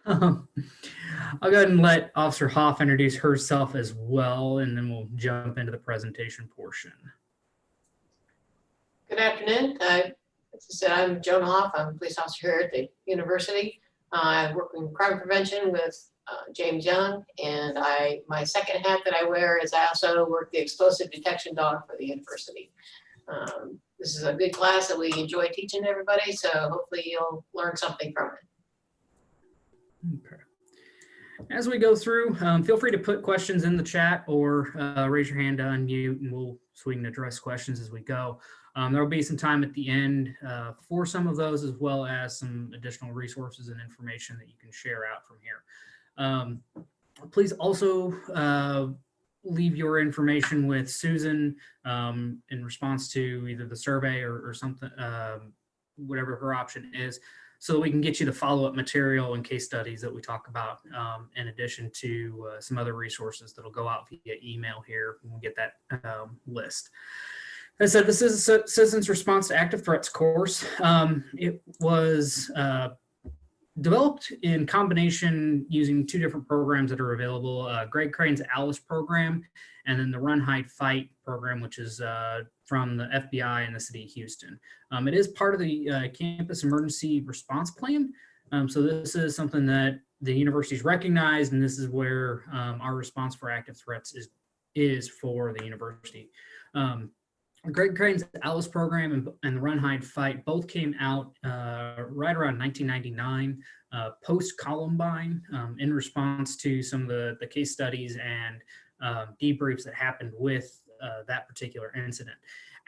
Um, I'll go ahead and let Officer Haaf introduce herself as well, and then we'll jump into the presentation portion. Good afternoon. As I said, I'm Joan Haaf. I'm a police officer here at the university. I work in crime prevention with James Young, and my second hat that I wear is I also work the explosive detection dog for the university. This is a good class that we enjoy teaching everybody, so hopefully you'll learn something from it. Okay. As we go through, feel free to put questions in the chat or raise your hand to unmute, and so we can address questions as we go. There will be some time at the end for some of those, as well as some additional resources and information that you can share out from here. Please also leave your information with Susan in response to either the survey or something, whatever her option is, so that we can get you the follow-up material and case studies that we talk about, in addition to some other resources that'll go out via email here. We'll get that list. As I said, this is a Citizens Response to Active Threats course. It was developed in combination using two different programs that are available, Greg Crane's ALICE program, and then the Run, Hide, Fight program, which is from the FBI and the city of Houston. It is part of the campus emergency response plan. So this is something that the university's recognized, and this is where our response for active threats is for the university. Greg Crane's ALICE program and the Run, Hide, Fight both came out right around 1999, post-Columbine, in response to some of the case studies and debriefs that happened with that particular incident.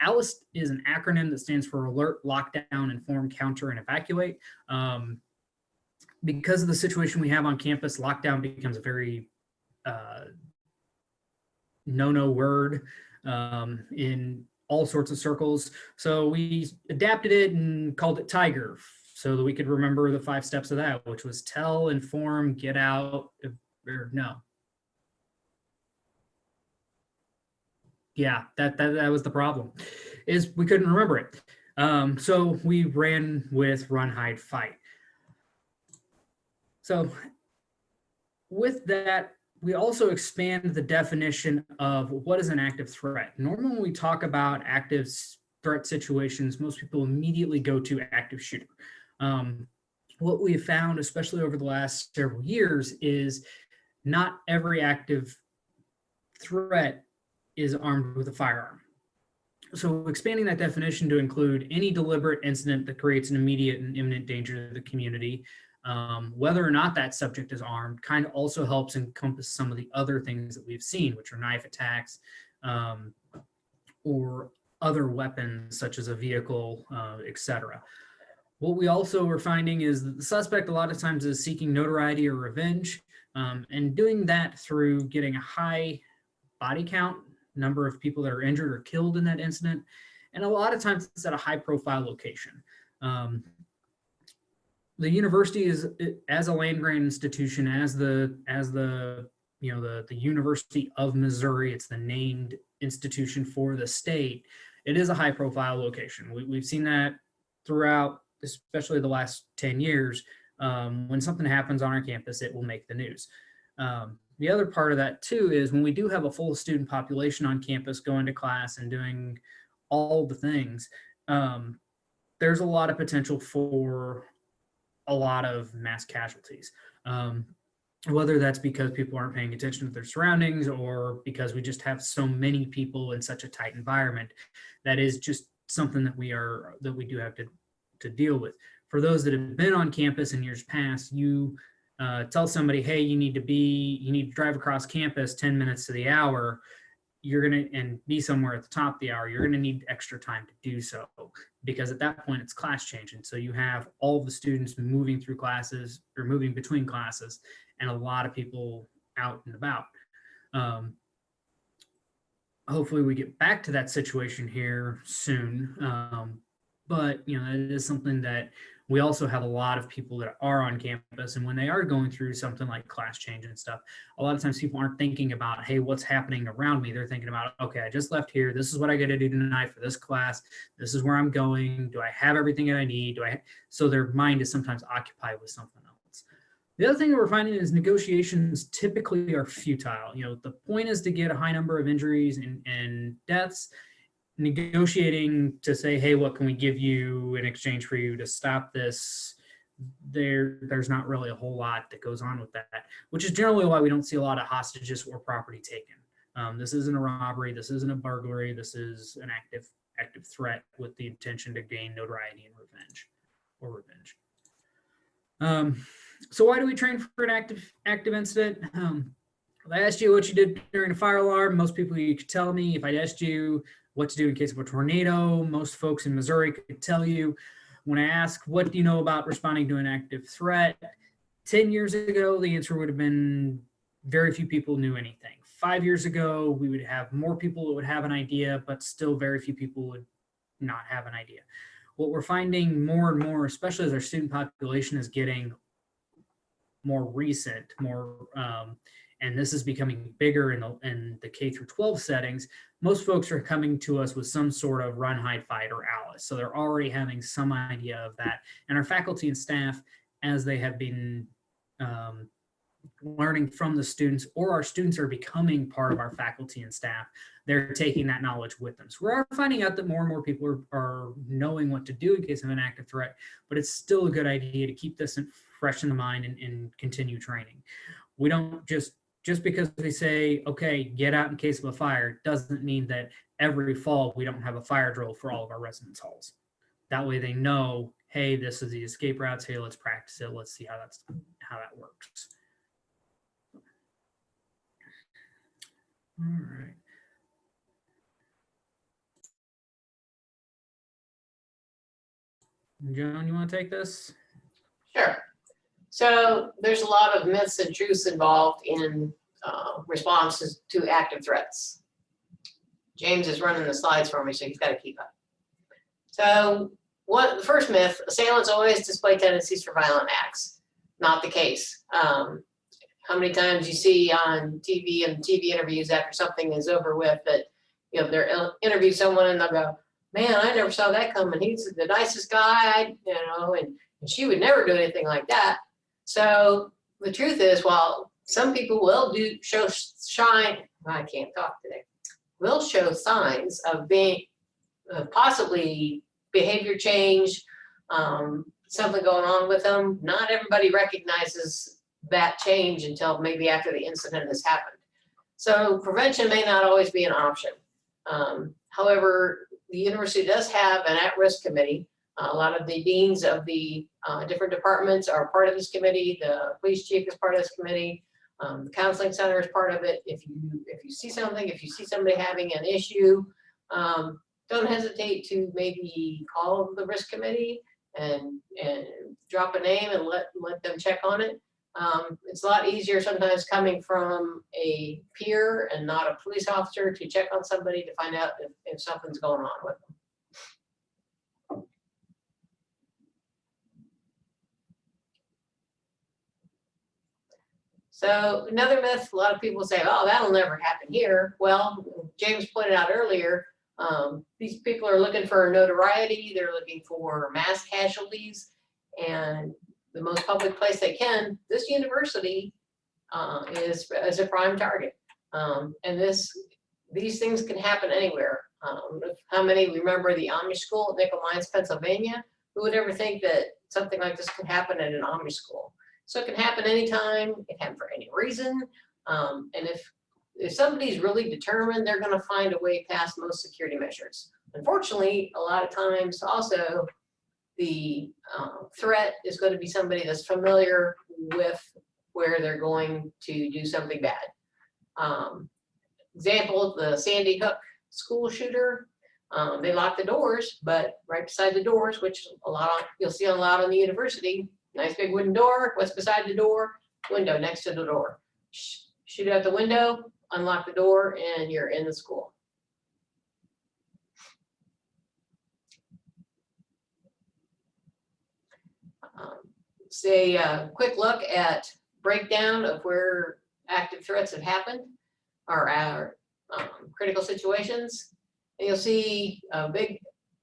ALICE is an acronym that stands for Alert, Lockdown, Inform, Counter, and Evacuate. Because of the situation we have on campus, lockdown becomes a very no-no word in all sorts of circles. So we adapted it and called it Tiger so that we could remember the 5 steps of that, which was tell, inform, get out, or no. Yeah, that was the problem, is we couldn't remember it. So we ran with Run, Hide, Fight. So with that, we also expand the definition of what is an active threat. Normally when we talk about active threat situations, most people immediately go to active shooter. What we have found, especially over the last several years, is not every active threat is armed with a firearm. So expanding that definition to include any deliberate incident that creates an immediate and imminent danger to the community, whether or not that subject is armed, kind of also helps encompass some of the other things that we've seen, which are knife attacks or other weapons such as a vehicle, etc. What we also are finding is that the suspect a lot of times is seeking notoriety or revenge, and doing that through getting a high body count, number of people that are injured or killed in that incident, and a lot of times it's at a high profile location. The university is, as a land-grant institution, as the University of Missouri, it's the named institution for the state. It is a high-profile location. We've seen that throughout, especially the last 10 years. When something happens on our campus, it will make the news. The other part of that too is when we do have a full student population on campus going to class and doing all the things, there's a lot of potential for a lot of mass casualties, whether that's because people aren't paying attention to their surroundings or because we just have so many people in such a tight environment. That is just something that we do have to deal with. For those that have been on campus in years past, you tell somebody, hey, you need to drive across campus 10 minutes to the hour, and be somewhere at the top of the hour, you're gonna need extra time to do so, because at that point it's class change. And so you have all of the students moving through classes or moving between classes and a lot of people out and about. Hopefully we get back to that situation here soon. But it is something that we also have a lot of people that are on campus, and when they are going through something like class change and stuff, a lot of times people aren't thinking about, hey, what's happening around me? They're thinking about, okay, I just left here. This is what I got to do tonight for this class. This is where I'm going. Do I have everything that I need? So their mind is sometimes occupied with something else. The other thing that we're finding is negotiations typically are futile. The point is to get a high number of injuries and deaths. Negotiating to say, hey, what can we give you in exchange for you to stop this? There's not really a whole lot that goes on with that, which is generally why we don't see a lot of hostages or property taken. This isn't a robbery. This isn't a burglary. This is an active threat with the intention to gain notoriety and revenge. So why do we train for an active incident? If I asked you what you did during a fire alarm, most people you could tell me. If I asked you what to do in case of a tornado, most folks in Missouri could tell you. When I ask, what do you know about responding to an active threat? 10 years ago, the answer would have been very few people knew anything. 5 years ago, we would have more people that would have an idea, but still very few people would not have an idea. What we're finding more and more, especially as our student population is getting more recent, and this is becoming bigger in the K through 12 settings, most folks are coming to us with some sort of run, hide, fight, or ALICE. So they're already having some idea of that. And our faculty and staff, as they have been learning from the students, or our students are becoming part of our faculty and staff, they're taking that knowledge with them. So we're finding out that more and more people are knowing what to do in case of an active threat, but it's still a good idea to keep this fresh in the mind and continue training. We don't just because they say, okay, get out in case of a fire, doesn't mean that every fall we don't have a fire drill for all of our residence halls. That way they know, hey, this is the escape routes. Hey, let's practice it. Let's see how that works. All right. Joan, you want to take this? Sure. So there's a lot of myths and truths involved in responses to active threats. James is running the slides for me, so he's got to keep up. So the first myth, assailants always display tendencies for violent acts. Not the case. How many times you see on TV and TV interviews after something is over with that, they'll interview someone and they'll go, man, I never saw that coming. He's the nicest guy, and she would never do anything like that. So the truth is, while some people will show signs of being possibly behavior change, something going on with them, not everybody recognizes that change until maybe after the incident has happened. So prevention may not always be an option. However, the university does have an at-risk committee. A lot of the deans of the different departments are part of this committee. The police chief is part of this committee. The counseling center is part of it. If you see something, if you see somebody having an issue, don't hesitate to maybe call the risk committee and drop a name and let them check on it. It's a lot easier sometimes coming from a peer and not a police officer to check on somebody to find out if something's going on with them. So another myth, a lot of people say, oh, that'll never happen here. Well, James pointed out earlier, these people are looking for notoriety. They're looking for mass casualties. And the most public place they can, this university is a prime target. And these things can happen anywhere. How many remember the Amish school at Nickel Mines, Pennsylvania? Who would ever think that something like this could happen at an Amish school? So it can happen anytime, it can happen for any reason. And if somebody's really determined, they're gonna find a way past most security measures. Unfortunately, a lot of times also, the threat is going to be somebody that's familiar with where they're going to do something bad. Example, the Sandy Hook school shooter, they locked the doors, but right beside the doors, which you'll see a lot on the university, nice big wooden door, what's beside the door? Window next to the door. Shoot out the window, unlock the door, and you're in the school. Say a quick look at breakdown of where active threats have happened, or our critical situations. And you'll see a big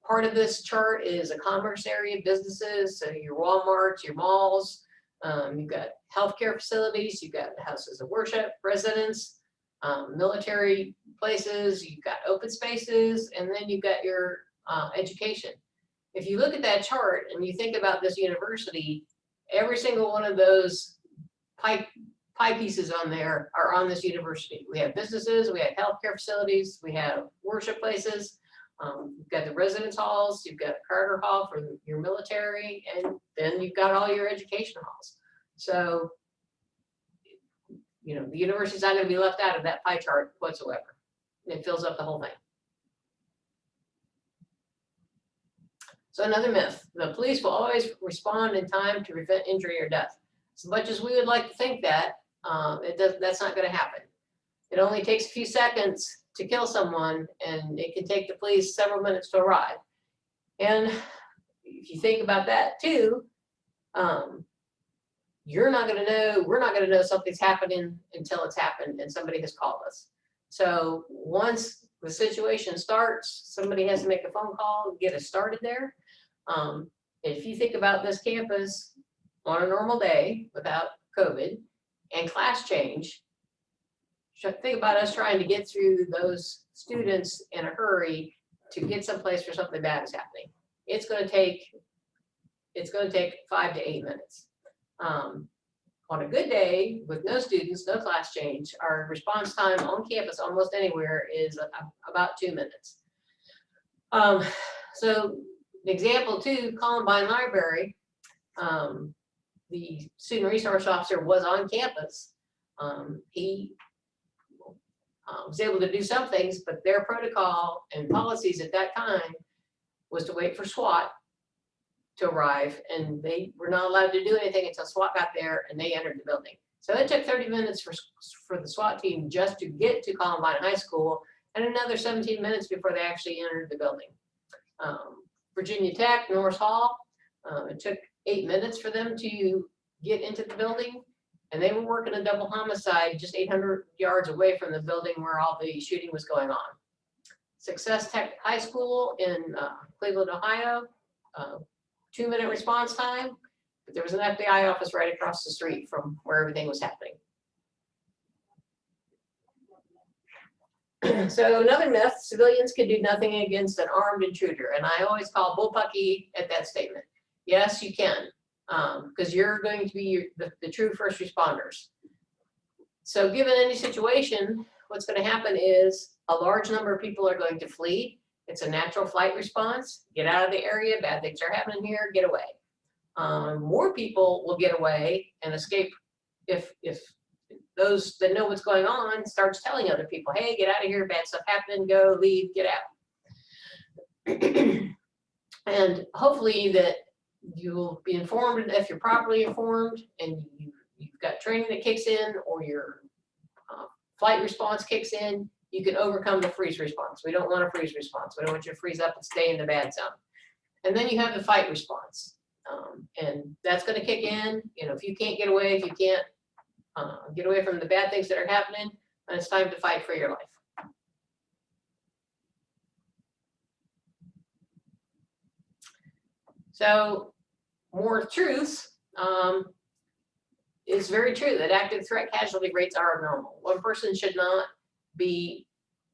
part of this chart is a commerce area, businesses, so your Walmarts, your malls, You've got healthcare facilities, you've got houses of worship, residents, military places, you've got open spaces, and then you've got your education. If you look at that chart and you think about this university, every single one of those pie pieces on there are on this university. We have businesses, we have healthcare facilities, we have worship places, you've got the residence halls, you've got Carter Hall for your military, and then you've got all your education halls. So, you know, the university's not going to be left out of that pie chart whatsoever. It fills up the whole thing. So another myth, the police will always respond in time to prevent injury or death. As much as we would like to think that, that's not going to happen. It only takes a few seconds to kill someone, and it can take the police several minutes to arrive. And if you think about that too, you're not going to know, we're not going to know something's happening until it's happened and somebody has called us. So once the situation starts, somebody has to make a phone call and get us started there. If you think about this campus on a normal day without COVID and class change, think about us trying to get through those students in a hurry to get someplace where something bad is happening. It's going to take 5 to 8 minutes. On a good day with no students, no class change, our response time on campus almost anywhere is about 2 minutes. So example 2, Columbine Library, the student resource officer was on campus. He was able to do some things, but their protocol and policies at that time was to wait for SWAT to arrive, and they were not allowed to do anything until SWAT got there and they entered the building. So it took 30 minutes for the SWAT team just to get to Columbine High School, and another 17 minutes before they actually entered the building. Virginia Tech, Norris Hall, it took 8 minutes for them to get into the building, and they were working a double homicide just 800 yards away from the building where all the shooting was going on. Success Tech High School in Cleveland, Ohio, 2-minute response time, but there was an FBI office right across the street from where everything was happening. So another myth, civilians can do nothing against an armed intruder. And I always call bullpucky at that statement. Yes, you can, because you're going to be the true first responders. So given any situation, what's going to happen is a large number of people are going to flee. It's a natural flight response. Get out of the area, bad things are happening here, get away. More people will get away and escape if those that know what's going on starts telling other people, hey, get out of here, bad stuff happening, go, leave, get out. And hopefully that you'll be informed, if you're properly informed and you've got training that kicks in, or your flight response kicks in, you can overcome the freeze response. We don't want a freeze response. We don't want you to freeze up and stay in the bad zone. And then you have the fight response. And that's going to kick in. You know, if you can't get away, if you can't get away from the bad things that are happening, then it's time to fight for your life. So more truths. It's very true that active threat casualty rates are abnormal. One person should not be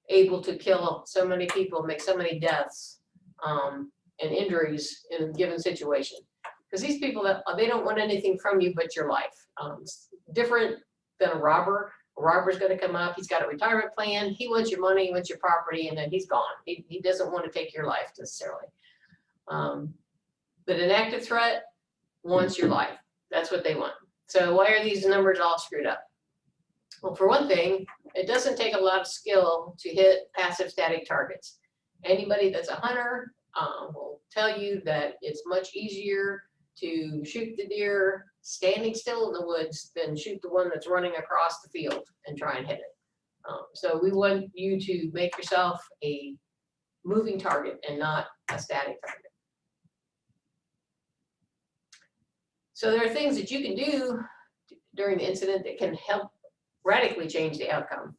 able to kill so many people, make so many deaths and injuries in a given situation. Because these people, they don't want anything from you but your life. Different than a robber. A robber's going to come up, he's got a retirement plan, he wants your money, he wants your property, and then he's gone. He doesn't want to take your life necessarily. But an active threat wants your life. That's what they want. So why are these numbers all screwed up? Well, for one thing, it doesn't take a lot of skill to hit passive static targets. Anybody that's a hunter will tell you that it's much easier to shoot the deer standing still in the woods than shoot the one that's running across the field and try and hit it. So we want you to make yourself a moving target and not a static target. So there are things that you can do during the incident that can help radically change the outcome.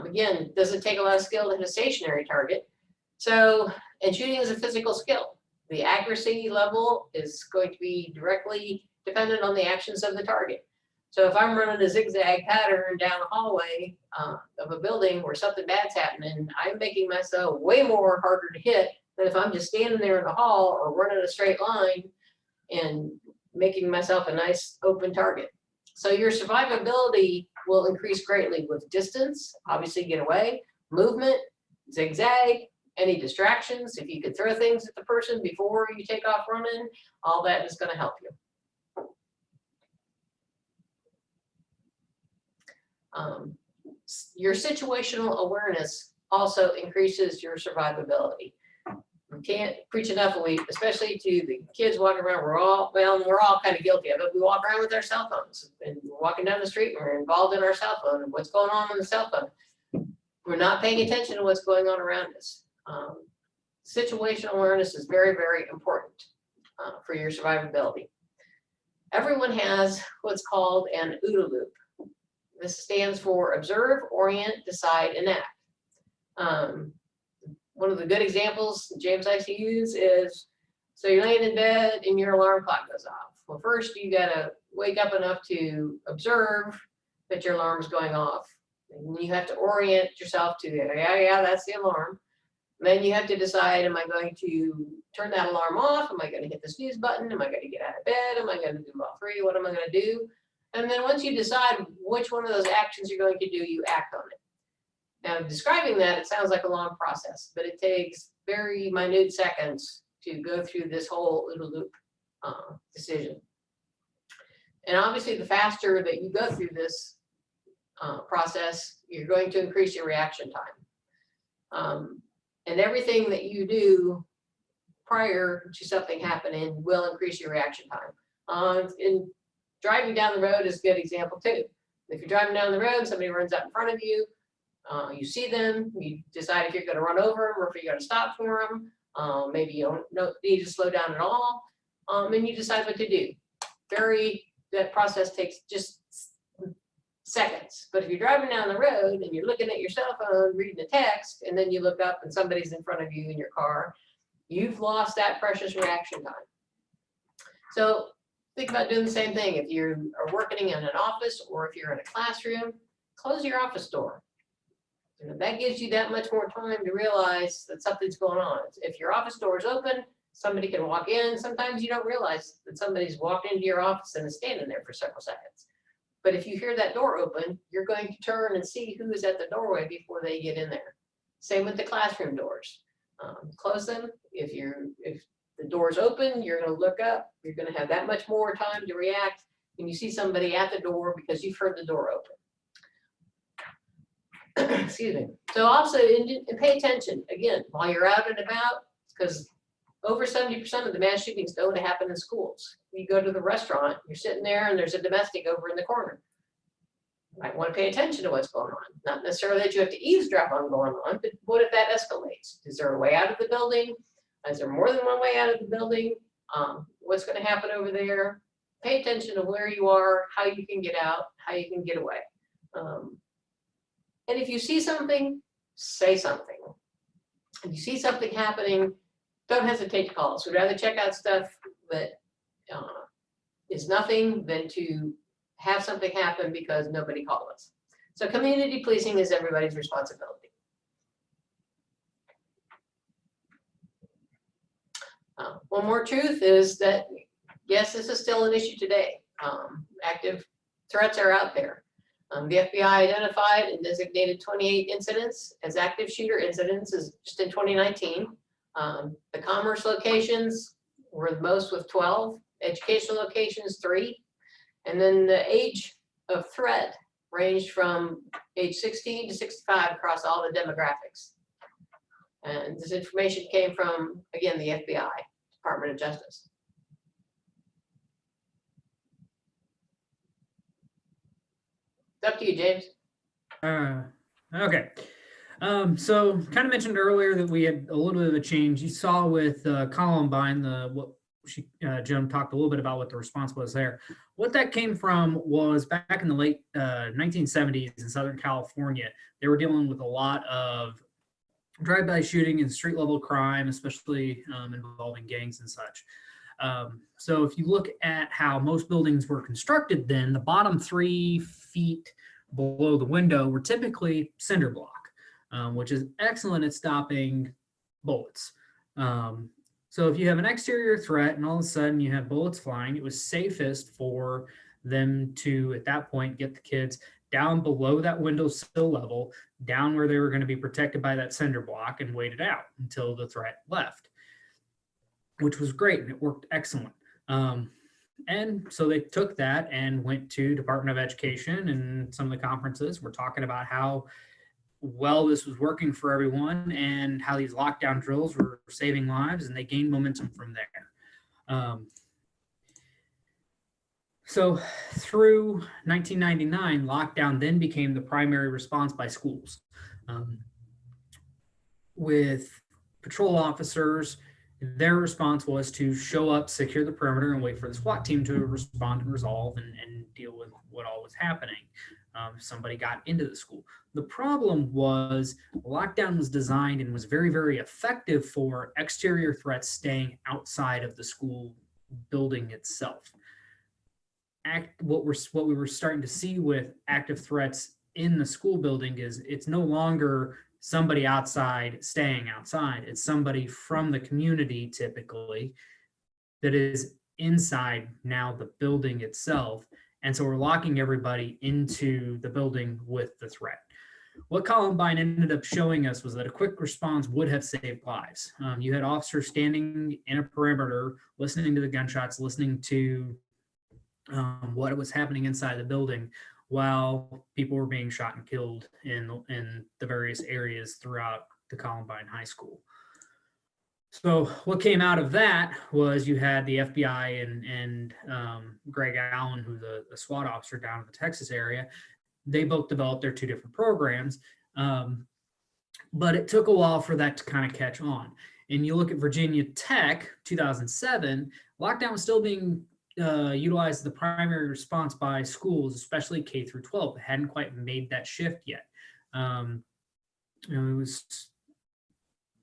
Again, it doesn't take a lot of skill to hit a stationary target. So, and shooting is a physical skill. The accuracy level is going to be directly dependent on the actions of the target. So if I'm running a zigzag pattern down a hallway of a building where something bad's happening, I'm making myself way more harder to hit than if I'm just standing there in the hall or running a straight line and making myself a nice open target. So your survivability will increase greatly with distance, obviously get away, movement, zigzag, any distractions. If you could throw things at the person before you take off running, all that is going to help you. Your situational awareness also increases your survivability. We can't preach enough, especially to the kids walking around. We're all kind of guilty of it. We walk around with our cell phones, and we're walking down the street and we're involved in our cell phone and what's going on the cell phone. We're not paying attention to what's going on around us. Situational awareness is very, very important for your survivability. Everyone has what's called an OODA loop. This stands for observe, orient, decide, and act. One of the good examples James likes to use is, so you're laying in bed and your alarm clock goes off. Well, first you gotta wake up enough to observe that your alarm is going off. And you have to orient yourself to, yeah, that's the alarm. And then you have to decide, am I going to turn that alarm off? Am I going to hit the snooze button? Am I going to get out of bed? Am I going to do all three? What am I going to do? And then once you decide which one of those actions you're going to do, you act on it. Now, describing that, it sounds like a long process, but it takes very minute seconds to go through this whole little loop decision. And obviously, the faster that you go through this process, you're going to increase your reaction time. And everything that you do prior to something happening will increase your reaction time. And driving down the road is a good example too. If you're driving down the road, somebody runs up in front of you, you see them, you decide if you're going to run over them or if you're going to stop for them. Maybe you don't need to slow down at all, and you decide what to do. That process takes just seconds. But if you're driving down the road and you're looking at your cell phone, reading a text, and then you look up and somebody's in front of you in your car, you've lost that precious reaction time. So think about doing the same thing. If you are working in an office or if you're in a classroom, close your office door. That gives you that much more time to realize that something's going on. If your office door is open, somebody can walk in. Sometimes you don't realize that somebody's walked into your office and is standing there for several seconds. But if you hear that door open, you're going to turn and see who is at the doorway before they get in there. Same with the classroom doors. Close them. If the door's open, you're going to look up. You're going to have that much more time to react when you see somebody at the door because you've heard the door open. Excuse me. So also, and pay attention, again, while you're out and about, because over 70% of the mass shootings don't happen in schools. You go to the restaurant, you're sitting there and there's a domestic over in the corner. You might want to pay attention to what's going on. Not necessarily that you have to eavesdrop on going on, but what if that escalates? Is there a way out of the building? Is there more than one way out of the building? What's going to happen over there? Pay attention to where you are, how you can get out, how you can get away. And if you see something, say something. If you see something happening, don't hesitate to call us. We'd rather check out stuff that is nothing than to have something happen because nobody called us. So community policing is everybody's responsibility. One more truth is that, yes, this is still an issue today. Active threats are out there. The FBI identified and designated 28 incidents as active shooter incidents just in 2019. The commerce locations were the most with 12, educational locations 3, and then the age of threat ranged from age 16 to 65 across all the demographics. And this information came from, again, the FBI, Department of Justice. It's up to you, James. Okay. So kind of mentioned earlier that we had a little bit of a change. You saw with Columbine, Joan talked a little bit about what the response was there. What that came from was back in the late 1970s in Southern California, they were dealing with a lot of drive-by shooting and street level crime, especially involving gangs and such. So if you look at how most buildings were constructed then, the bottom 3 feet below the window were typically cinder block, which is excellent at stopping bullets. So if you have an exterior threat and all of a sudden you have bullets flying, it was safest for them to, at that point, get the kids down below that windowsill level, down where they were going to be protected by that cinder block, and wait it out until the threat left, which was great and it worked excellent. And so they took that and went to Department of Education, and some of the conferences were talking about how well this was working for everyone and how these lockdown drills were saving lives, and they gained momentum from there. So through 1999, lockdown then became the primary response by schools. With patrol officers, their response was to show up, secure the perimeter, and wait for the SWAT team to respond and resolve and deal with what all was happening. Somebody got into the school. The problem was lockdown was designed and was very, very effective for exterior threats staying outside of the school building itself. What we were starting to see with active threats in the school building is it's no longer somebody outside staying outside. It's somebody from the community typically that is inside now the building itself. And so we're locking everybody into the building with the threat. What Columbine ended up showing us was that a quick response would have saved lives. You had officers standing in a perimeter, listening to the gunshots, listening to what was happening inside the building while people were being shot and killed in the various areas throughout the Columbine High School. So what came out of that was you had the FBI and Greg Allen, who's a SWAT officer down in the Texas area. They both developed their 2 different programs, but it took a while for that to kind of catch on. And you look at Virginia Tech, 2007, lockdown was still being utilized as the primary response by schools, especially K through 12. It hadn't quite made that shift yet. It was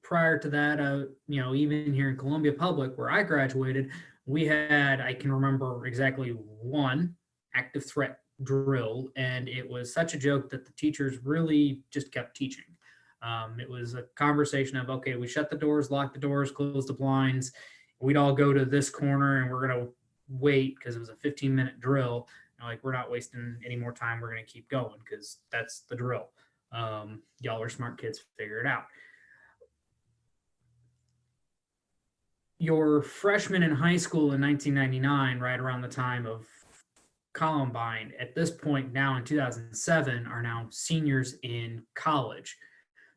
prior to that, even here in Columbia Public, where I graduated, we had, I can remember exactly 1 active threat drill, and it was such a joke that the teachers really just kept teaching. It was a conversation of, okay, we shut the doors, lock the doors, close the blinds. We'd all go to this corner and we're going to wait because it was a 15-minute drill. Like, we're not wasting any more time. We're going to keep going because that's the drill. Y'all are smart kids, figure it out. Your freshmen in high school in 1999, right around the time of Columbine, at this point now in 2007, are now seniors in college.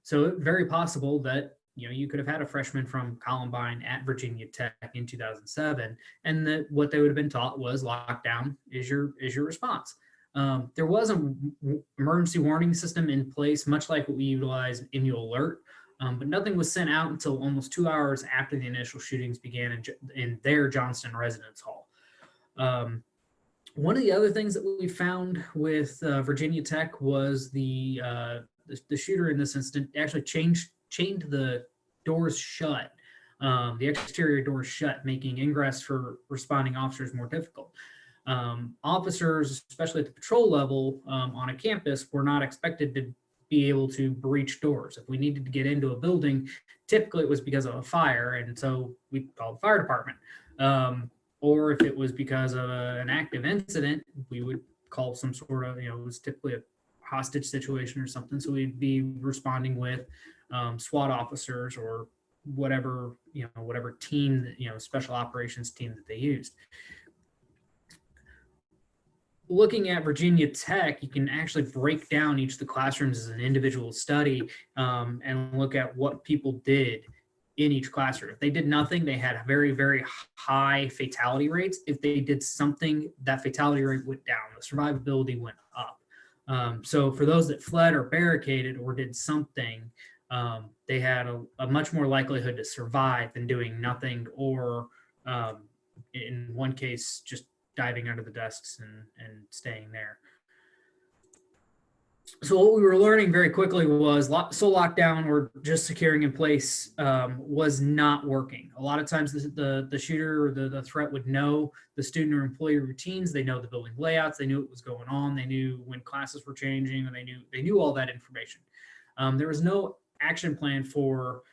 So very possible that you could have had a freshman from Columbine at Virginia Tech in 2007, and that what they would have been taught was lockdown is your response. There was an emergency warning system in place, much like what we utilize in your alert, but nothing was sent out until almost 2 hours after the initial shootings began in their Johnston residence hall. One of the other things that we found with Virginia Tech was the shooter in this incident actually chained the doors shut, the exterior doors shut, making ingress for responding officers more difficult. Officers, especially at the patrol level on a campus, were not expected to be able to breach doors. If we needed to get into a building, typically it was because of a fire, and so we called the fire department. Or if it was because of an active incident, we would call some sort of, it was typically a hostage situation or something. So we'd be responding with SWAT officers or whatever team, special operations team that they used. Looking at Virginia Tech, you can actually break down each of the classrooms as an individual study and look at what people did in each classroom. If they did nothing, they had very, very high fatality rates. If they did something, that fatality rate went down. The survivability went up. So for those that fled or barricaded or did something, they had a much more likelihood to survive than doing nothing, or in one case, just diving under the desks and staying there. So what we were learning very quickly was lockdown or just securing in place was not working. A lot of times the shooter or the threat would know the student or employee routines. They know the building layouts. They knew what was going on. They knew when classes were changing, and they knew all that information. There was no action plan for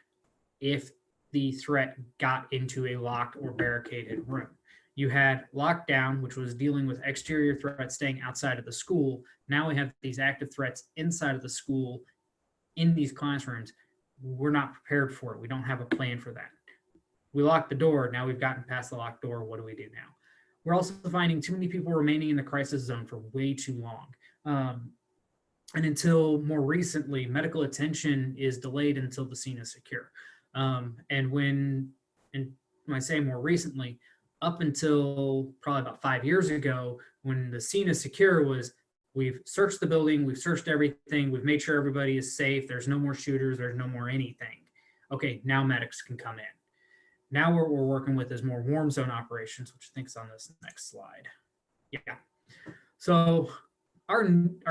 if the threat got into a locked or barricaded room. You had lockdown, which was dealing with exterior threats staying outside of the school. Now we have these active threats inside of the school in these classrooms. We're not prepared for it. We don't have a plan for that. We locked the door. Now we've gotten past the locked door. What do we do now? We're also finding too many people remaining in the crisis zone for way too long. And until more recently, medical attention is delayed until the scene is secure. And when I say more recently, up until probably about 5 years ago, when the scene is secure, was we've searched the building, we've searched everything, we've made sure everybody is safe, there's no more shooters, there's no more anything. Okay, now medics can come in. Now what we're working with is more warm zone operations, which I think is on this next slide. Yeah. So our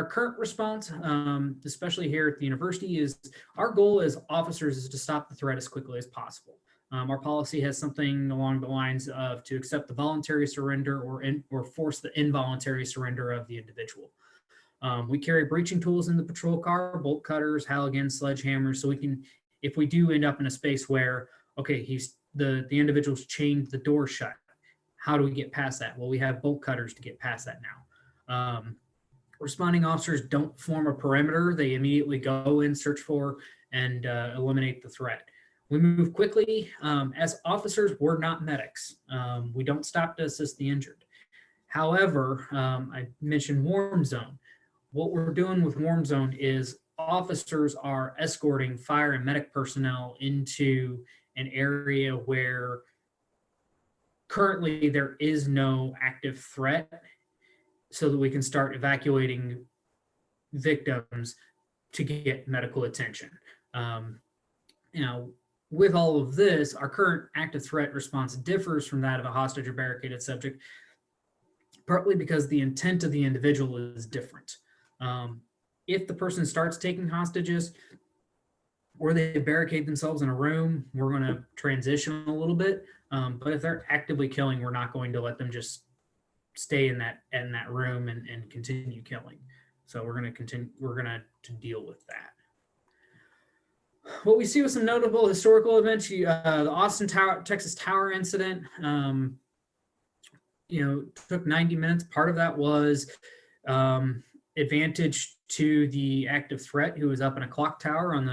current response, especially here at the university, is our goal as officers is to stop the threat as quickly as possible. Our policy has something along the lines of to accept the voluntary surrender or force the involuntary surrender of the individual. We carry breaching tools in the patrol car, bolt cutters, Halligan, sledgehammers, so we can, if we do end up in a space where, okay, the individual's chained the door shut, how do we get past that? Well, we have bolt cutters to get past that now. Responding officers don't form a perimeter. They immediately go in, search for, and eliminate the threat. We move quickly. As officers, we're not medics. We don't stop to assist the injured. However, I mentioned warm zone. What we're doing with warm zone is officers are escorting fire and medic personnel into an area where currently there is no active threat, so that we can start evacuating victims to get medical attention. With all of this, our current active threat response differs from that of a hostage or barricaded subject, partly because the intent of the individual is different. If the person starts taking hostages or they barricade themselves in a room, we're going to transition a little bit. But if they're actively killing, we're not going to let them just stay in that room and continue killing. So we're going to deal with that. What we see with some notable historical events, the Austin Texas Tower incident, took 90 minutes. Part of that was advantage to the active threat who was up in a clock tower on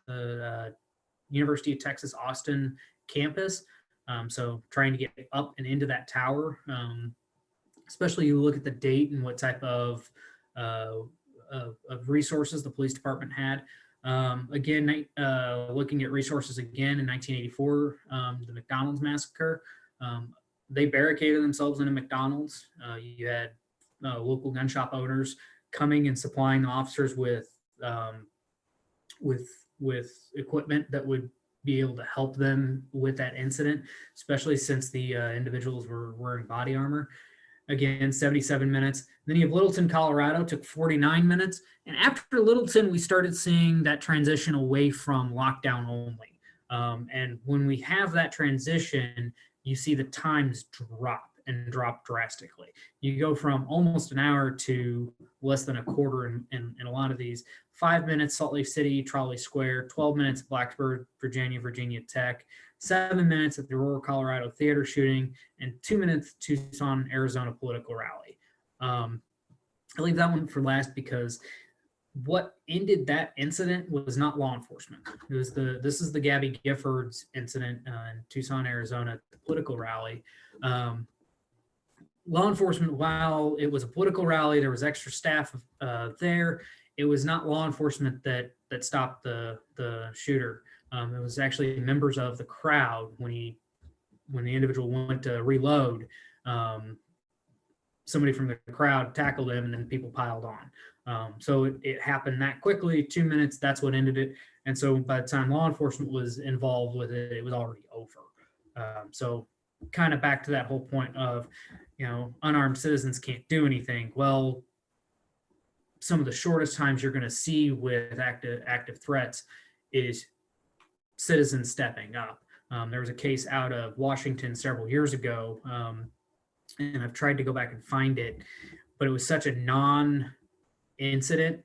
the University of Texas Austin campus. So trying to get up and into that tower, especially you look at the date and what type of resources the police department had. Again, looking at resources again in 1984, the McDonald's massacre, they barricaded themselves in a McDonald's. You had local gun shop owners coming and supplying the officers with equipment that would be able to help them with that incident, especially since the individuals were wearing body armor. Again, 77 minutes. Then you have Littleton, Colorado, took 49 minutes. And after Littleton, we started seeing that transition away from lockdown only. And when we have that transition, you see the times drop drastically. You go from almost an hour to less than a quarter in a lot of these. 5 minutes, Salt Lake City, Trolley Square, 12 minutes, Blacksburg, Virginia Tech, 7 minutes at the Aurora, Colorado theater shooting, and 2 minutes, Tucson, Arizona political rally. I leave that one for last because what ended that incident was not law enforcement. This is the Gabby Giffords incident in Tucson, Arizona, the political rally. Law enforcement, while it was a political rally, there was extra staff there. It was not law enforcement that stopped the shooter. It was actually members of the crowd when the individual went to reload. Somebody from the crowd tackled him, and then people piled on. So it happened that quickly, 2 minutes. That's what ended it. And so by the time law enforcement was involved with it, it was already over. So kind of back to that whole point of, unarmed citizens can't do anything. Well, some of the shortest times you're going to see with active threats is citizens stepping up. There was a case out of Washington several years ago, and I've tried to go back and find it, but it was such a non-incident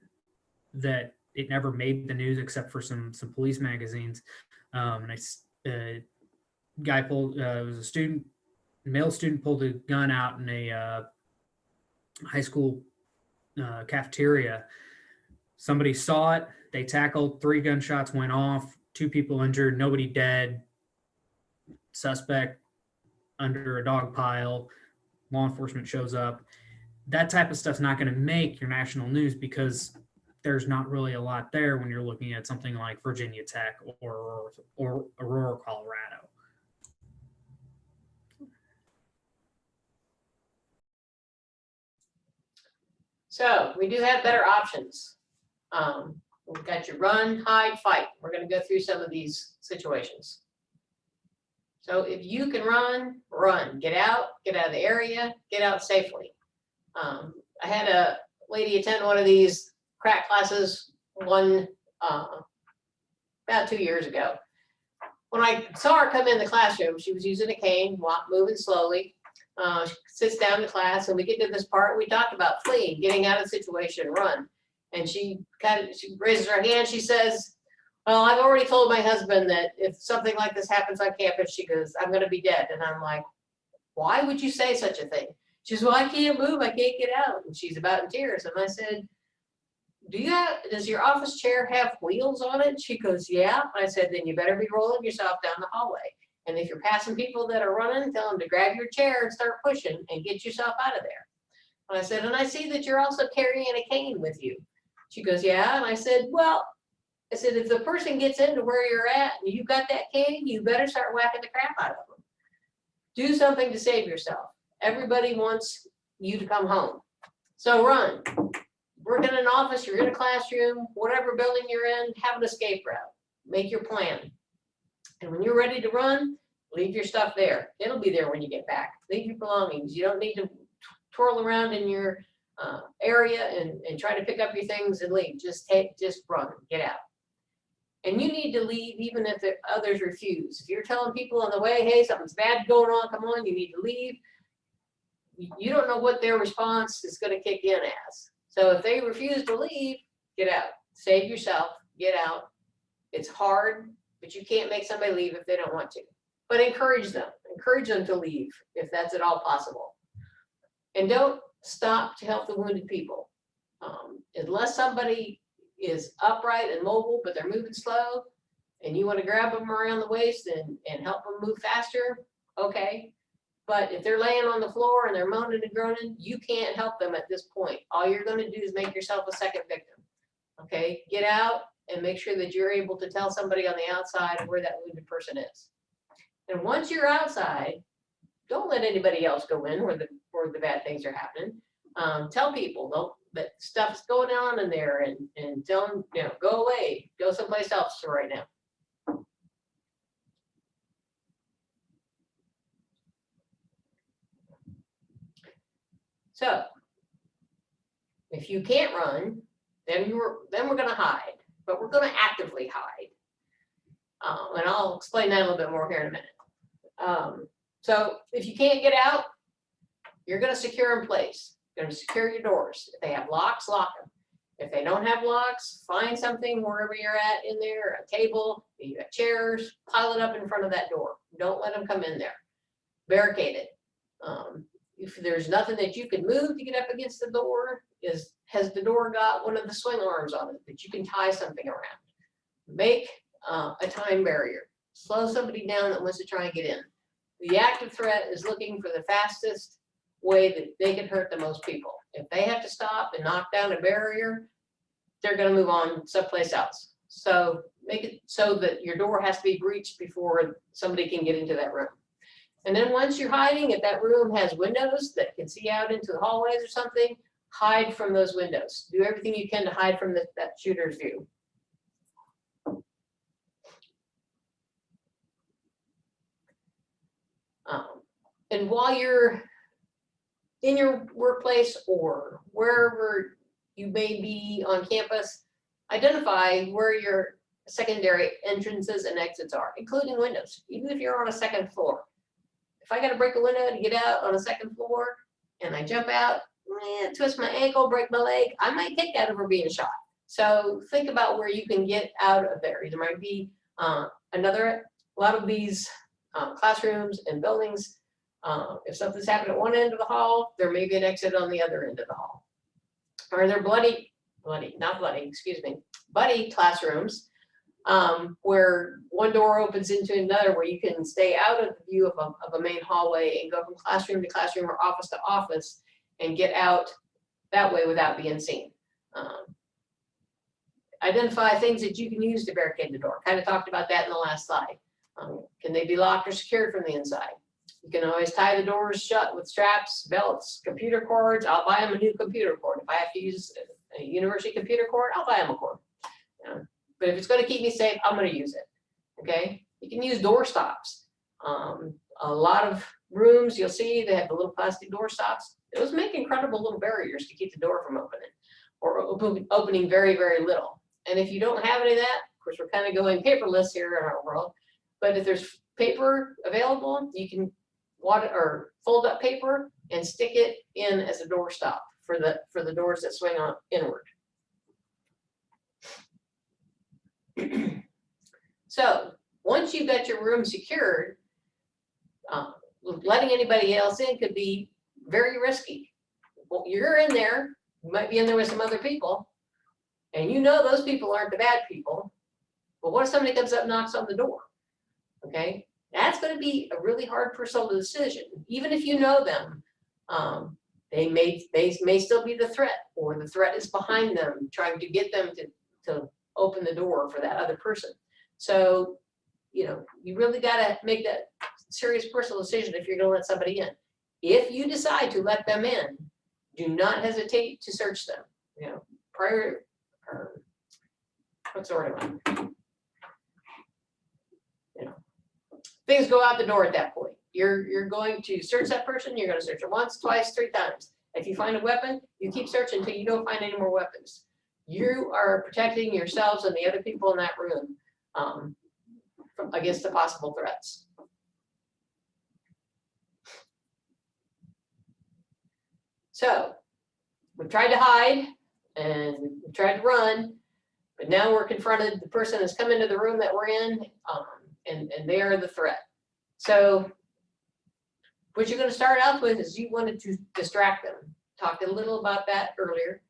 that it never made the news except for some police magazines. And guy pulled, it was a male student pulled a gun out in a high school cafeteria. Somebody saw it, they tackled, 3 gunshots went off, 2 people injured, nobody dead, suspect under a dog pile, law enforcement shows up. That type of stuff's not going to make your national news because there's not really a lot there when you're looking at something like Virginia Tech or Aurora, Colorado. So we do have better options. We've got your run, hide, fight. We're going to go through some of these situations. So if you can run, run. Get out of the area, get out safely. I had a lady attend one of these crack classes about 2 years ago. When I saw her come in the classroom, she was using a cane, moving slowly. She sits down in class, and we get to this part. We talked about fleeing, getting out of the situation, run. And she raises her hand. She says, "Well, I've already told my husband that if something like this happens on campus," she goes, "I'm going to be dead." And I'm like, "Why would you say such a thing?" She says, "Well, I can't move. I can't get out." And she's about in tears. And I said, does your office chair have wheels on it? She goes, "Yeah." I said, "Then you better be rolling yourself down the hallway. And if you're passing people that are running, tell them to grab your chair and start pushing and get yourself out of there." And I said, "And I see that you're also carrying a cane with you." She goes, "Yeah." And I said, "Well," I said, "if the person gets into where you're at and you've got that cane, you better start whacking the crap out of them. Do something to save yourself. Everybody wants you to come home. So run. Work in an office, you're in a classroom, whatever building you're in, have an escape route. Make your plan. And when you're ready to run, leave your stuff there. It'll be there when you get back. Leave your belongings. You don't need to twirl around in your area and try to pick up your things and leave. Just run, get out. And you need to leave even if the others refuse. If you're telling people on the way, "Hey, something's bad going on, come on, you need to leave," you don't know what their response is going to kick in as. So if they refuse to leave, get out. Save yourself, get out. It's hard, but you can't make somebody leave if they don't want to. But encourage them to leave if that's at all possible. And don't stop to help the wounded people. Unless somebody is upright and mobile, but they're moving slow, and you want to grab them around the waist and help them move faster, okay. But if they're laying on the floor and they're moaning and groaning, you can't help them at this point. All you're going to do is make yourself a second victim. Okay, get out and make sure that you're able to tell somebody on the outside where that wounded person is. And once you're outside, don't let anybody else go in where the bad things are happening. Tell people that stuff's going on in there and tell them, go away, go someplace else for right now. So if you can't run, then we're going to hide, but we're going to actively hide. And I'll explain that a little bit more here in a minute. So if you can't get out, you're going to secure in place. You're going to secure your doors. If they have locks, lock them. If they don't have locks, find something wherever you're at in there, a table, you got chairs, pile it up in front of that door. Don't let them come in there. Barricade it. If there's nothing that you can move to get up against the door, has the door got one of the swing arms on it that you can tie something around? Make a time barrier. Slow somebody down that wants to try and get in. The active threat is looking for the fastest way that they can hurt the most people. If they have to stop and knock down a barrier, they're going to move on someplace else. So make it so that your door has to be breached before somebody can get into that room. And then once you're hiding, if that room has windows that can see out into the hallways or something, hide from those windows. Do everything you can to hide from that shooter's view. And while you're in your workplace or wherever you may be on campus, identify where your secondary entrances and exits are, including windows, even if you're on a second floor. If I got to break a window to get out on a second floor and I jump out, twist my ankle, break my leg, I might get that over being shot. So think about where you can get out of there. There might be a lot of these classrooms and buildings. If something's happened at one end of the hall, there may be an exit on the other end of the hall. Are there buddy classrooms where one door opens into another, where you can stay out of the view of a main hallway and go from classroom to classroom or office to office and get out that way without being seen. Identify things that you can use to barricade the door. Kind of talked about that in the last slide. Can they be locked or secured from the inside? You can always tie the doors shut with straps, belts, computer cords. I'll buy them a new computer cord. If I have to use a university computer cord, I'll buy them a cord. But if it's going to keep me safe, I'm going to use it. Okay. You can use door stops. A lot of rooms you'll see they have the little plastic door stops. Those make incredible little barriers to keep the door from opening, or opening very, very little. And if you don't have any of that, of course, we're kind of going paperless here in our world. But if there's paper available, you can fold up paper and stick it in as a door stop for the doors that swing on inward. So once you've got your room secured, letting anybody else in could be very risky. Well, you're in there, you might be in there with some other people, and you know those people aren't the bad people. But what if somebody comes up and knocks on the door? Okay, that's going to be a really hard personal decision. Even if you know them, they may still be the threat, or the threat is behind them, trying to get them to open the door for that other person. So, you really got to make that serious personal decision if you're going to let somebody in. If you decide to let them in, do not hesitate to search them. What's the word? Things go out the door at that point. You're going to search that person. You're going to search it once, twice, 3 times. If you find a weapon, you keep searching until you don't find any more weapons. You are protecting yourselves and the other people in that room against the possible threats. So we've tried to hide and we've tried to run, but now we're confronted. The person has come into the room that we're in, and they are the threat. So what you're going to start out with is you wanted to distract them. Talked a little about that earlier.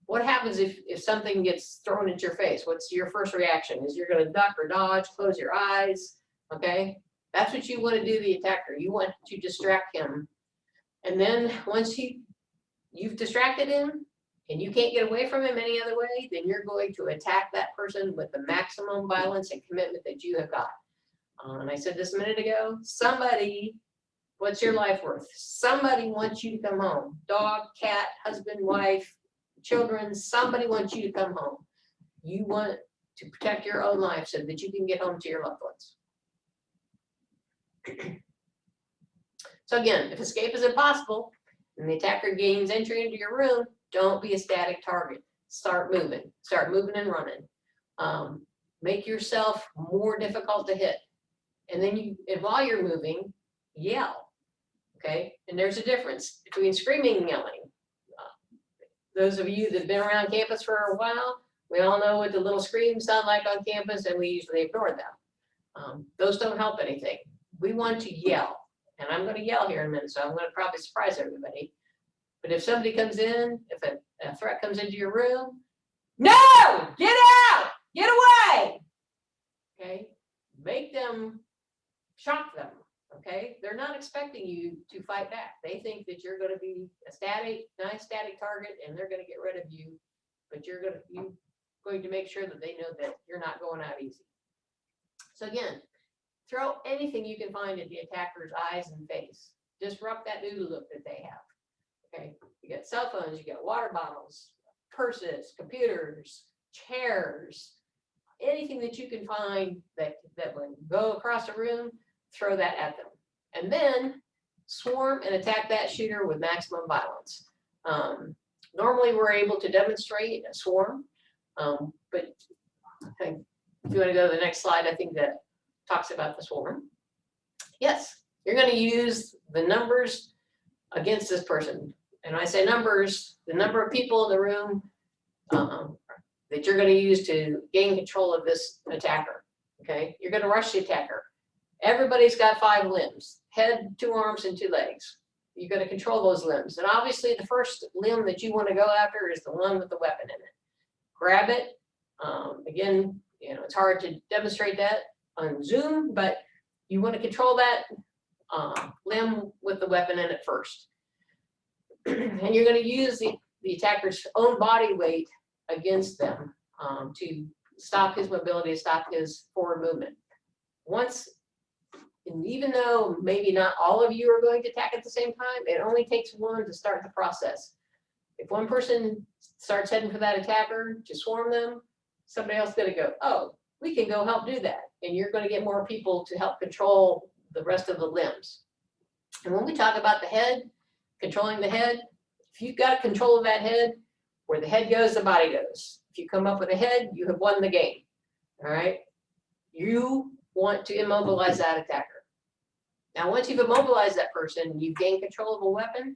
What happens if something gets thrown at your face? What's your first reaction? Is you're going to duck or dodge, close your eyes, okay? That's what you want to do the attacker. You want to distract him. And then once you've distracted him and you can't get away from him any other way, then you're going to attack that person with the maximum violence and commitment that you have got. And I said this a minute ago, somebody, what's your life worth? Somebody wants you to come home. Dog, cat, husband, wife, children, somebody wants you to come home. You want to protect your own life so that you can get home to your loved ones. So again, if escape is impossible and the attacker gains entry into your room, don't be a static target. Start moving and running. Make yourself more difficult to hit. And then while you're moving, yell. Okay, and there's a difference between screaming and yelling. Those of you that have been around campus for a while, we all know what the little screams sound like on campus, and we usually ignore them. Those don't help anything. We want to yell, and I'm going to yell here in a minute, so I'm going to probably surprise everybody. But if somebody comes in, if a threat comes into your room, no, get out, get away. Okay, make them, shock them. Okay, they're not expecting you to fight back. They think that you're going to be a nice static target, and they're going to get rid of you. But you're going to make sure that they know that you're not going out easy. So again, throw anything you can find at the attacker's eyes and face. Disrupt that noodle look that they have. Okay, you got cell phones, you got water bottles, purses, computers, chairs, anything that you can find that would go across a room. Throw that at them, and then swarm and attack that shooter with maximum violence. Normally, we're able to demonstrate a swarm, but okay, if you want to go to the next slide, I think that talks about the swarm. Yes, you're going to use the numbers against this person. And when I say numbers, the number of people in the room that you're going to use to gain control of this attacker. Okay, you're going to rush the attacker. Everybody's got 5 limbs, head, 2 arms, and 2 legs. You're going to control those limbs. And obviously the first limb that you want to go after is the one with the weapon in it. Grab it. Again, you know, it's hard to demonstrate that on Zoom, but you want to control that limb with the weapon in it first. And you're going to use the attacker's own body weight against them to stop his mobility, stop his forward movement. And even though maybe not all of you are going to attack at the same time, it only takes one to start the process. If one person starts heading for that attacker to swarm them, somebody else is going to go, oh, we can go help do that. And you're going to get more people to help control the rest of the limbs. And when we talk about the head, controlling the head, if you've got control of that head, where the head goes, the body goes. If you come up with a head, you have won the game. All right. You want to immobilize that attacker. Now, once you've immobilized that person, you've gained control of a weapon,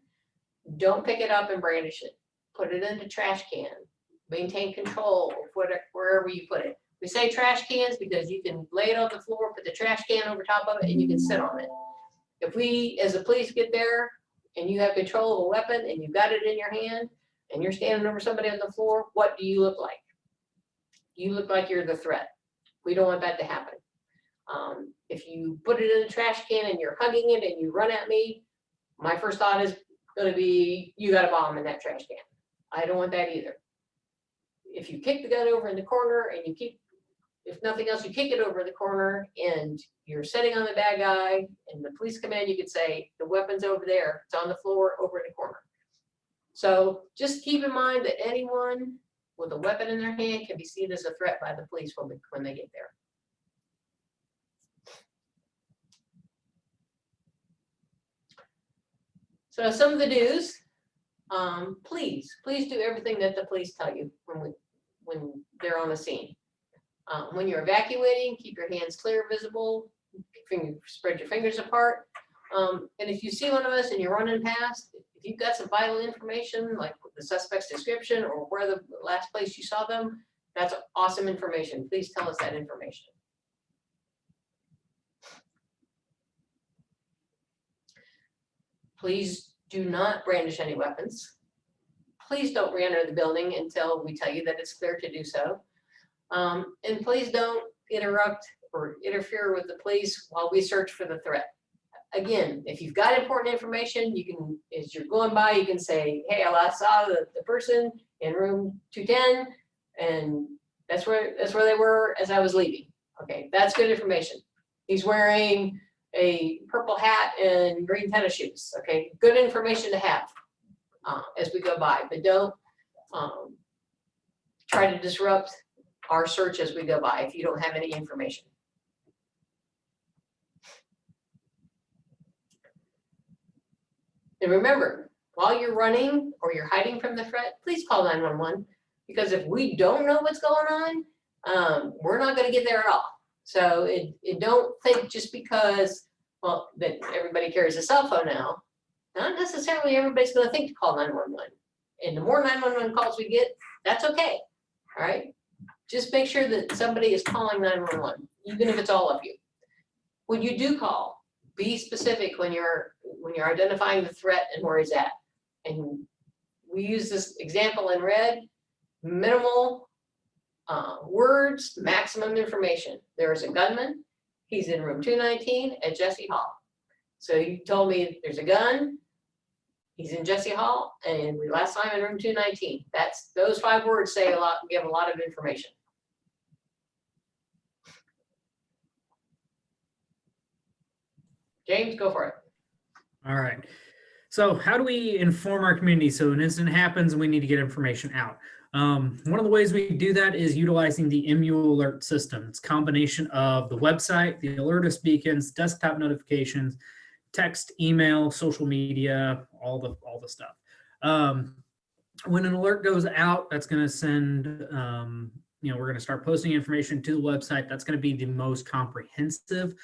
don't pick it up and brandish it. Put it in the trash can. Maintain control of wherever you put it. We say trash cans because you can lay it on the floor, put the trash can over top of it, and you can sit on it. If we, as the police, get there and you have control of a weapon and you've got it in your hand and you're standing over somebody on the floor, what do you look like? You look like you're the threat. We don't want that to happen. If you put it in a trash can and you're hugging it and you run at me, my first thought is going to be, you got a bomb in that trash can. I don't want that either. If you kick the gun over in the corner and you keep, if nothing else, you kick it over the corner and you're sitting on the bad guy and the police come in, you could say, the weapon's over there. It's on the floor over in the corner. So just keep in mind that anyone with a weapon in their hand can be seen as a threat by the police when they get there. So some of the do's, please do everything that the police tell you when they're on the scene. When you're evacuating, keep your hands clear, visible, spread your fingers apart. And if you see one of us and you're running past, if you've got some vital information, like the suspect's description or where the last place you saw them, that's awesome information. Please tell us that information. Please do not brandish any weapons. Please don't re-enter the building until we tell you that it's clear to do so. And please don't interrupt or interfere with the police while we search for the threat. Again, if you've got important information, you can, as you're going by, you can say, hey, I saw the person in room 210, and that's where they were as I was leaving. Okay, that's good information. He's wearing a purple hat and green tennis shoes. Okay, good information to have as we go by, but don't try to disrupt our search as we go by if you don't have any information. And remember, while you're running or you're hiding from the threat, please call 911, because if we don't know what's going on, we're not going to get there at all. So don't think just because, well, that everybody carries a cell phone now, not necessarily everybody's going to think to call 911. And the more 911 calls we get, that's okay. All right. Just make sure that somebody is calling 911, even if it's all of you. When you do call, be specific when you're identifying the threat and where he's at. And we use this example in red: minimal words, maximum information. There is a gunman. He's in room 219 at Jesse Hall. So you told me there's a gun. He's in Jesse Hall, and we last time in room 219. That's those 5 words say a lot, give a lot of information. James, go for it. All right. So how do we inform our community so an incident happens and we need to get information out? One of the ways we do that is utilizing the MU alert system. It's a combination of the website, the alert us beacons, desktop notifications, text, email, social media, all the stuff. When an alert goes out, that's going to send, we're going to start posting information to the website. That's going to be the most comprehensive.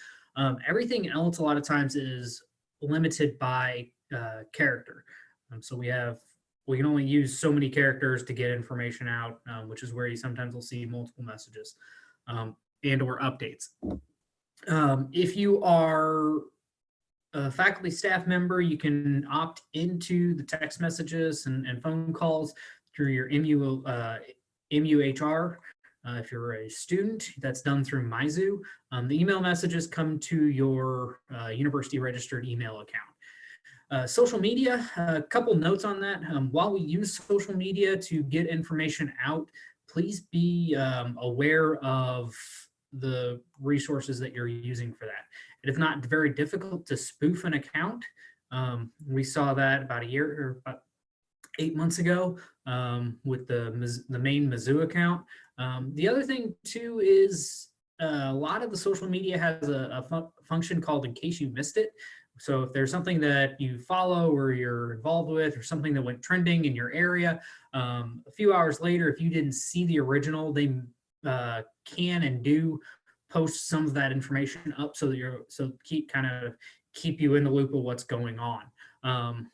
Everything else, a lot of times, is limited by character. So we can only use so many characters to get information out, which is where you sometimes will see multiple messages and or updates. If you are a faculty staff member, you can opt into the text messages and phone calls through your MUHR. If you're a student, that's done through MyZoo. The email messages come to your university registered email account. Social media, a couple notes on that. While we use social media to get information out, please be aware of the resources that you're using for that. It is not very difficult to spoof an account. We saw that about 8 months ago with the main Mizzou account. The other thing too is a lot of the social media has a function called in case you missed it. So if there's something that you follow or you're involved with or something that went trending in your area, a few hours later, if you didn't see the original, they can and do post some of that information up so that keep you in the loop of what's going on.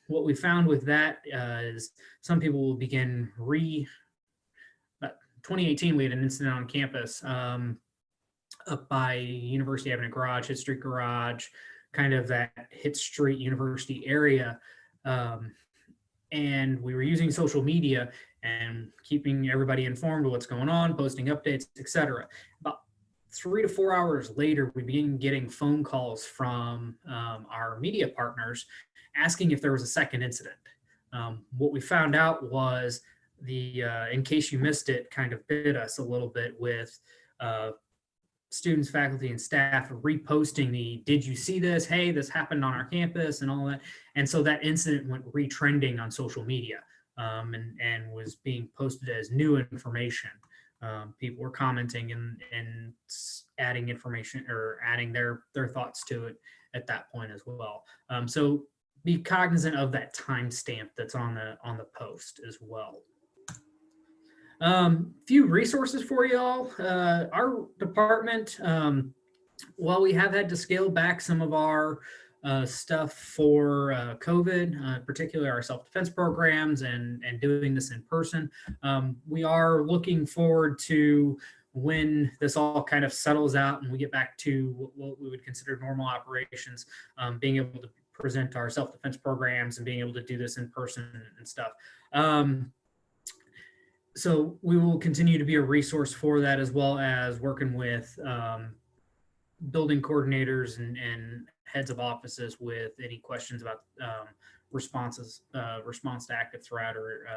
What we found with that is some people will begin 2018, we had an incident on campus up by University Avenue Garage, Hit Street Garage, kind of that Hit Street University area. And we were using social media and keeping everybody informed of what's going on, posting updates, etc. About 3 to 4 hours later, we began getting phone calls from our media partners asking if there was a second incident. What we found out was in case you missed it, kind of bit us a little bit with students, faculty, and staff reposting did you see this? Hey, this happened on our campus and all that. And so that incident went retrending on social media and was being posted as new information. People were commenting and adding information or adding their thoughts to it at that point as well. So be cognizant of that timestamp that's on the post as well. Few resources for you all. Our department, while we have had to scale back some of our stuff for COVID, particularly our self-defense programs and doing this in person, we are looking forward to when this all kind of settles out and we get back to what we would consider normal operations, being able to present our self-defense programs and being able to do this in person and stuff. So we will continue to be a resource for that, as well as working with building coordinators and heads of offices with any questions about response to active threat or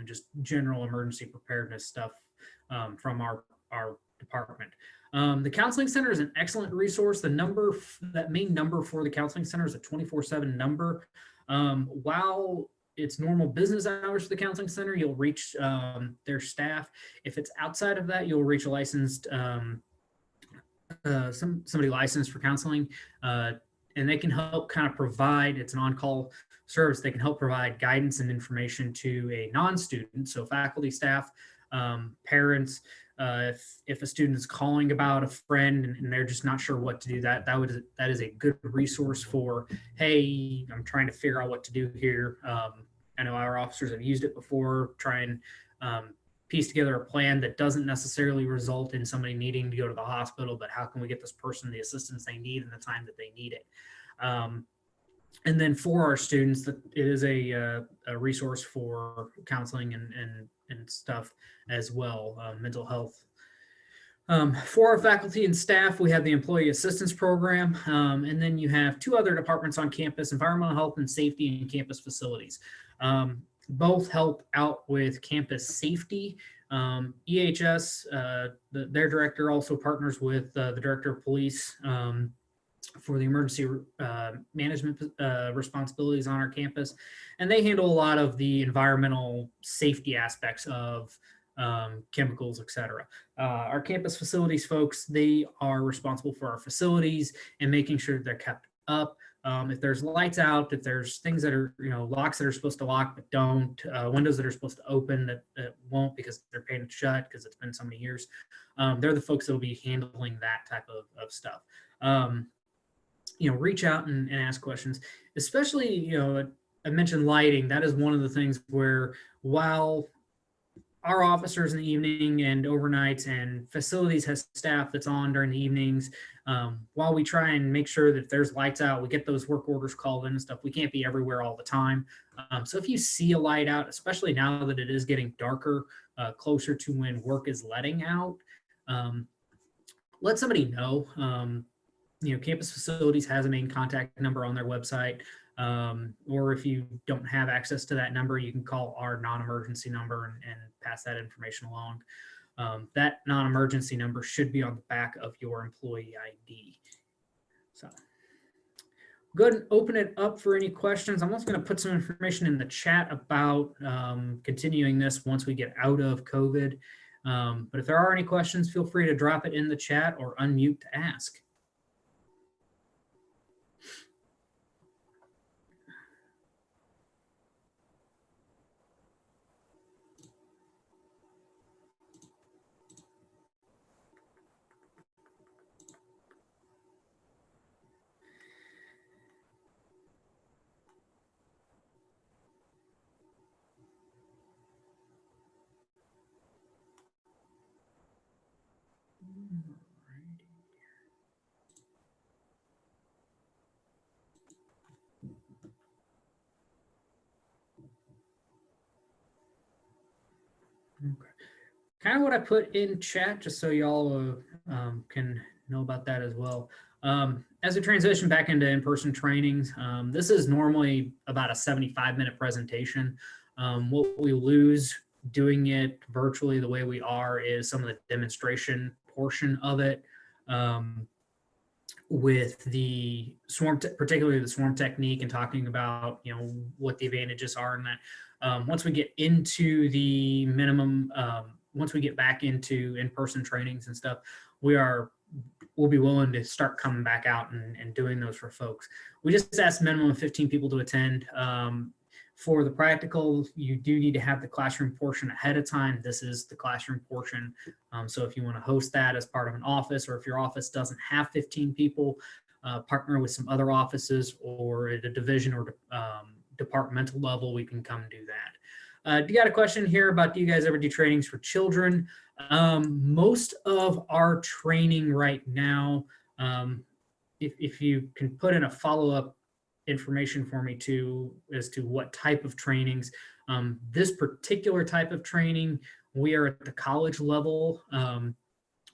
just general emergency preparedness stuff from our department. The Counseling Center is an excellent resource. That main number for the Counseling Center is a 24/7 number. While it's normal business hours for the Counseling Center, you'll reach their staff. If it's outside of that, you'll reach a licensed somebody licensed for counseling, and they can help kind of provide. It's an on-call service. They can help provide guidance and information to a non-student, so faculty, staff, parents. If a student is calling about a friend and they're just not sure what to do, that is a good resource for, hey, I'm trying to figure out what to do here. I know our officers have used it before, try and piece together a plan that doesn't necessarily result in somebody needing to go to the hospital, but how can we get this person the assistance they need in the time that they need it? And then for our students, it is a resource for counseling and stuff as well, mental health. For our faculty and staff, we have the Employee Assistance Program, and then you have 2 other departments on campus, Environmental Health and Safety and Campus Facilities. Both help out with campus safety. EHS, their director also partners with the Director of Police for the emergency management responsibilities on our campus. And they handle a lot of the environmental safety aspects of chemicals, et cetera. Our campus facilities folks, they are responsible for our facilities and making sure they're kept up. If there's lights out, if there's things that are, locks that are supposed to lock but don't, windows that are supposed to open that won't because they're painted shut because it's been so many years, they're the folks that will be handling that type of stuff. Reach out and ask questions, especially, I mentioned lighting. That is one of the things where while our officers in the evening and overnights and facilities has staff that's on during the evenings, while we try and make sure that there's lights out, we get those work orders called in and stuff. We can't be everywhere all the time. So if you see a light out, especially now that it is getting darker, closer to when work is letting out, let somebody know. Campus Facilities has a main contact number on their website. Or if you don't have access to that number, you can call our non-emergency number and pass that information along. That non-emergency number should be on the back of your employee ID. So go ahead and open it up for any questions. I'm also going to put some information in the chat about continuing this once we get out of COVID. But if there are any questions, feel free to drop it in the chat or unmute to ask. Okay. Kind of what I put in chat, just so y'all can know about that as well. As we transition back into in-person trainings, this is normally about a 75-minute presentation. What we lose doing it virtually the way we are is some of the demonstration portion of it, with the swarm, particularly the swarm technique, and talking about what the advantages are in that. Once we get into the minimum, once we get back into in-person trainings and stuff, we'll be willing to start coming back out and doing those for folks. We just asked minimum of 15 people to attend. For the practical, you do need to have the classroom portion ahead of time. This is the classroom portion. So if you want to host that as part of an office, or if your office doesn't have 15 people, partner with some other offices or at a division or departmental level, we can come do that. You got a question here about, do you guys ever do trainings for children? Most of our training right now, if you can put in a follow-up information for me as to what type of trainings. This particular type of training, we are at the college level.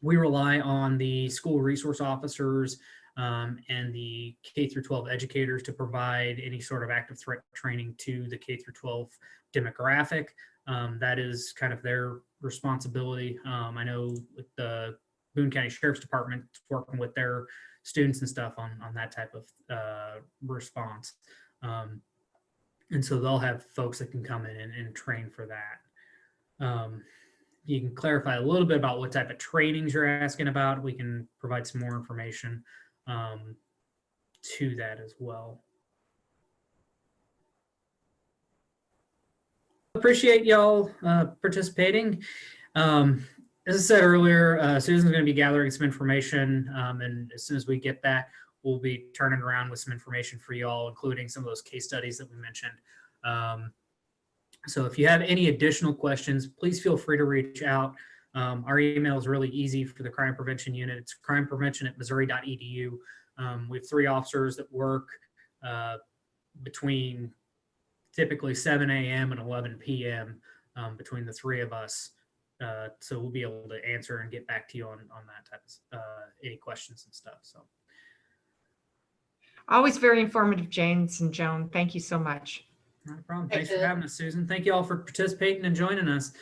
We rely on the school resource officers and the K through 12 educators to provide any sort of active threat training to the K through 12 demographic. That is kind of their responsibility. I know with the Boone County Sheriff's Department working with their students and stuff on that type of response. And so they'll have folks that can come in and train for that. You can clarify a little bit about what type of trainings you're asking about. We can provide some more information to that as well. Appreciate y'all participating. As I said earlier, Susan's going to be gathering some information, and as soon as we get that, we'll be turning around with some information for y'all, including some of those case studies that we mentioned. So if you have any additional questions, please feel free to reach out. Our email is really easy for the crime prevention unit. It's crimeprevention@missouri.edu. We have 3 officers that work between typically 7 a.m. and 11 p.m. Between the 3 of us. So we'll be able to answer and get back to you on that type of any questions and stuff. So always very informative, James and Joan. Thank you so much. No problem. Thanks for having us, Susan. Thank you all for participating and joining us.